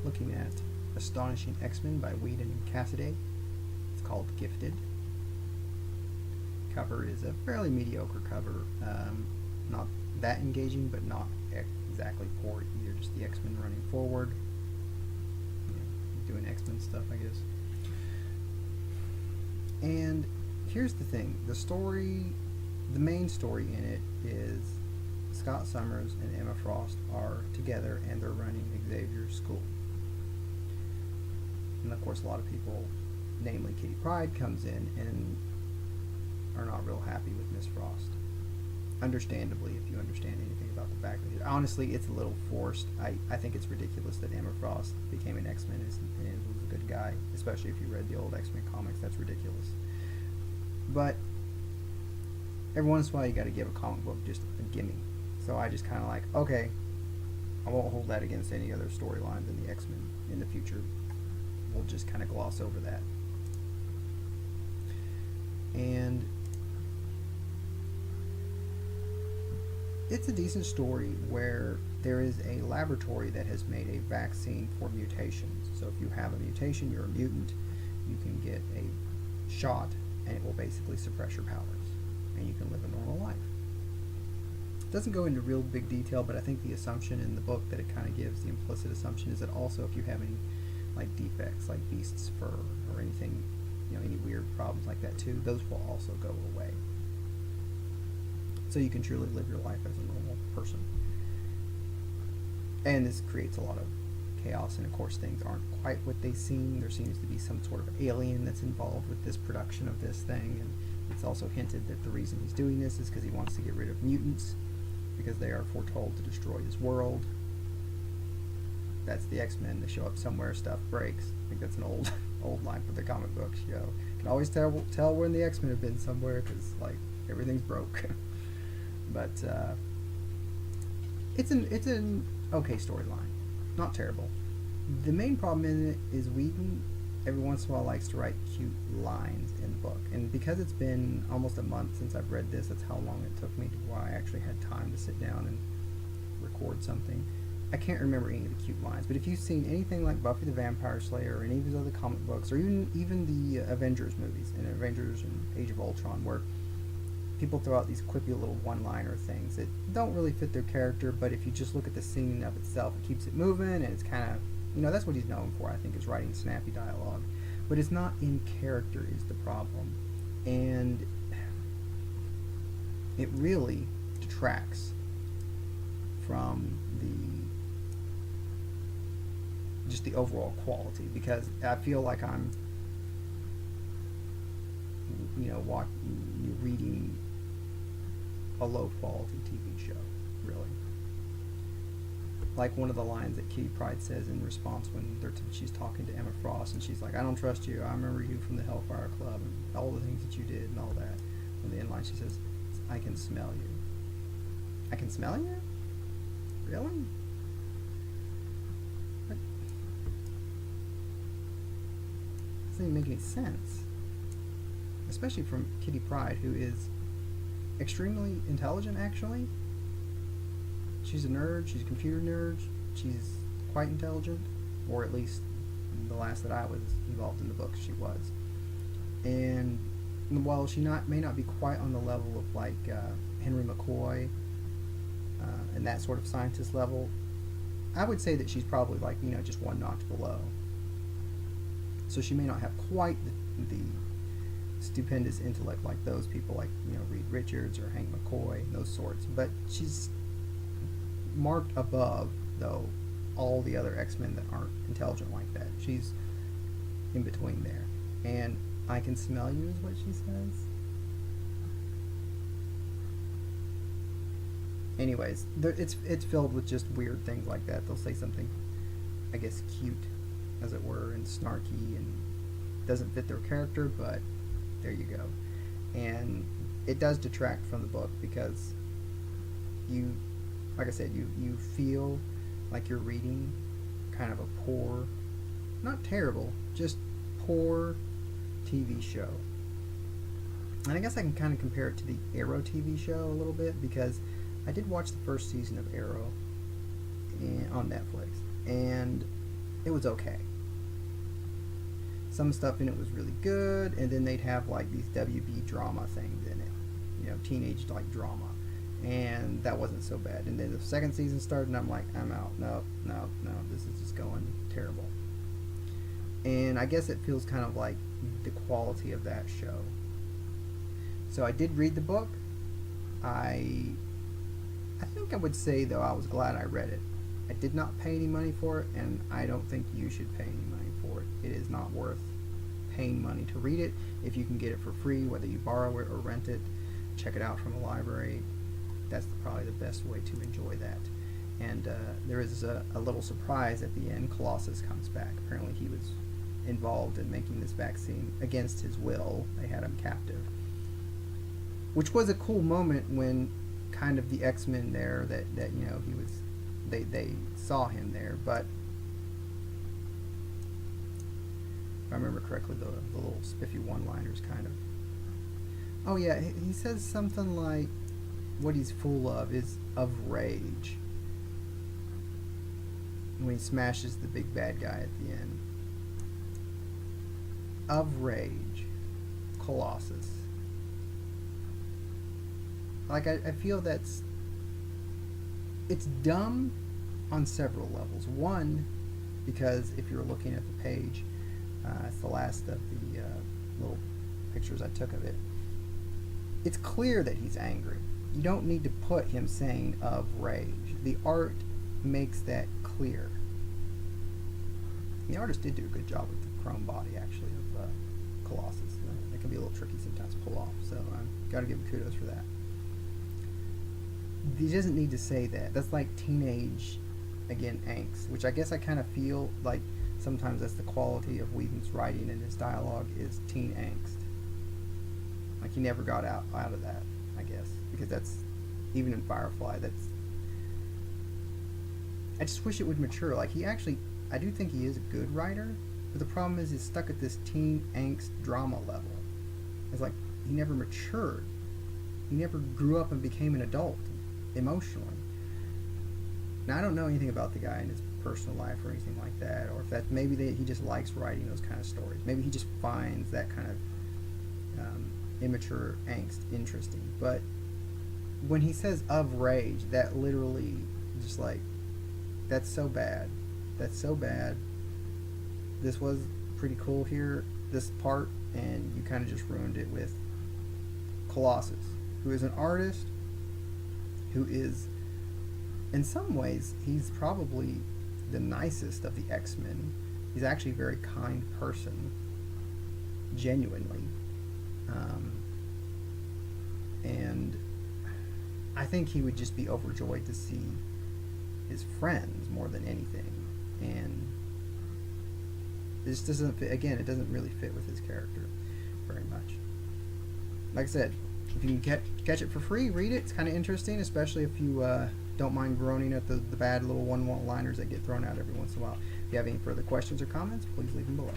looking at Astonishing X-Men by Whedon and Cassidy. It's called Gifted. Cover is a fairly mediocre cover. Not that engaging, but not exactly poor either. Just the X-Men running forward, doing X-Men stuff, I guess. And here's the thing: the main story in it is Scott Summers and Emma Frost are together and they're running Xavier's school. And of course, a lot of people, namely Kitty Pryde, comes in and are not real happy with Miss Frost. Understandably, if you understand anything about the background. Honestly, it's a little forced. I think it's ridiculous that Emma Frost became an X-Men and was a good guy, especially if you read the old X-Men comics. That's ridiculous. But every once in a while, you got to give a comic book just a gimme. So I just kind of like, okay, I won't hold that against any other storylines in the X-Men in the future. We'll just kind of gloss over that. And it's a decent story where there is a laboratory that has made a vaccine for mutations. So if you have a mutation, you're a mutant, you can get a shot and it will basically suppress your powers and you can live a normal life. It doesn't go into real big detail, but I think the assumption in the book that it kind of gives, the implicit assumption, is that also if you have any like defects like beast's fur or anything, any weird problems like that too, those will also go away. So you can truly live your life as a normal person. And this creates a lot of chaos, and of course things aren't quite what they seem. There seems to be some sort of alien that's involved with this production of this thing, and it's also hinted that the reason he's doing this is because he wants to get rid of mutants, because they are foretold to destroy his world. That's the X-Men. They show up somewhere, stuff breaks. I think that's an old line for the comic books. You can always tell when the X-Men have been somewhere, because like everything's broke. But it's an okay storyline, not terrible. The main problem in it is Whedon every once in a while likes to write cute lines in the book, and because it's been almost a month since I've read this, that's how long it took me to where I actually had time to sit down and record something. I can't remember any of the cute lines, but if you've seen anything like Buffy the Vampire Slayer or any of his other comic books, or even the Avengers movies, and Avengers and Age of Ultron, where people throw out these quippy little one-liner things that don't really fit their character, but if you just look at the scene of itself, it keeps it moving, and it's kind of, that's what he's known for, I think, is writing snappy dialogue. But it's not in character is the problem. And it really detracts from just the overall quality, because I feel like I'm reading a low quality TV show, really. Like one of the lines that Kitty Pryde says in response when she's talking to Emma Frost, and she's like, "I don't trust you. I remember you from the Hellfire Club and all the things that you did and all that." On the end line, she says, "I can smell you." I can smell you? Really? That doesn't even make any sense. Especially from Kitty Pryde, who is extremely intelligent, actually. She's a nerd, she's a computer nerd, she's quite intelligent, or at least the last that I was involved in the books, she was. And while she may not be quite on the level of like Henry McCoy and that sort of scientist level, I would say that she's probably like, just one notch below. So she may not have quite the stupendous intellect like those people, like Reed Richards or Hank McCoy, those sorts, but she's marked above, though, all the other X-Men that aren't intelligent like that. She's in between there. And I can smell you is what she says. Anyways, it's filled with just weird things like that. They'll say something, I guess, cute, as it were, and snarky, and doesn't fit their character, but there you go. And it does detract from the book, because like I said, you feel like you're reading kind of a poor, not terrible, just poor TV show. And I guess I can kind of compare it to the Arrow TV show a little bit, because I did watch the first season of Arrow on Netflix, and it was okay. Some stuff in it was really good, and then they'd have like these WB drama things in it, you know, teenage like drama, and that wasn't so bad. And then the second season started, and I'm like, I'm out. No, this is just going terrible. And I guess it feels kind of like the quality of that show. So I did read the book. I think I would say, though, I was glad I read it. I did not pay any money for it, and I don't think you should pay any money for it. It is not worth paying money to read it. If you can get it for free, whether you borrow it or rent it, check it out from a library. That's probably the best way to enjoy that. And there is a little surprise at the end. Colossus comes back. Apparently he was involved in making this vaccine against his will. They had him captive. Which was a cool moment when kind of the X-Men there that you know, he was they saw him there. But if I remember correctly, the little spiffy one-liners kind of. Oh yeah, he says something like what he's full of is of rage when he smashes the big bad guy at the end. Of rage, Colossus. Like, I feel it's dumb on several levels. One, because if you're looking at the page, it's the last of the little pictures I took of it. It's clear that he's angry. You don't need to put him saying of rage. The art makes that clear. The artist did do a good job with the chrome body, actually, of Colossus. It can be a little tricky sometimes to pull off, so I've got to give him kudos for that. He doesn't need to say that. That's like teenage, again, angst, which I guess I kind of feel like sometimes that's the quality of Whedon's writing and his dialogue is teen angst. Like, he never got out of that, I guess, because that's, even in Firefly, that's, I just wish it would mature. Like, he actually, I do think he is a good writer, but the problem is he's stuck at this teen angst drama level. It's like, he never matured. He never grew up and became an adult, emotionally. Now, I don't know anything about the guy in his personal life or anything like that, or if that, maybe he just likes writing those kind of stories. Maybe he just finds that kind of immature angst interesting. But when he says of rage, that literally just like, that's so bad. That's so bad. This was pretty cool here, this part, and you kind of just ruined it with Colossus, who is an artist, who is, in some ways, he's probably the nicest of the X-Men. He's actually a very kind person, genuinely. And I think he would just be overjoyed to see his friends more than anything. And this doesn't fit, again, it doesn't really fit with his character very much. Like I said, if you can catch it for free, read it. It's kind of interesting, especially if you don't mind groaning at the bad little one-liners that get thrown out every once in a while. If you have any further questions or comments, please leave them below.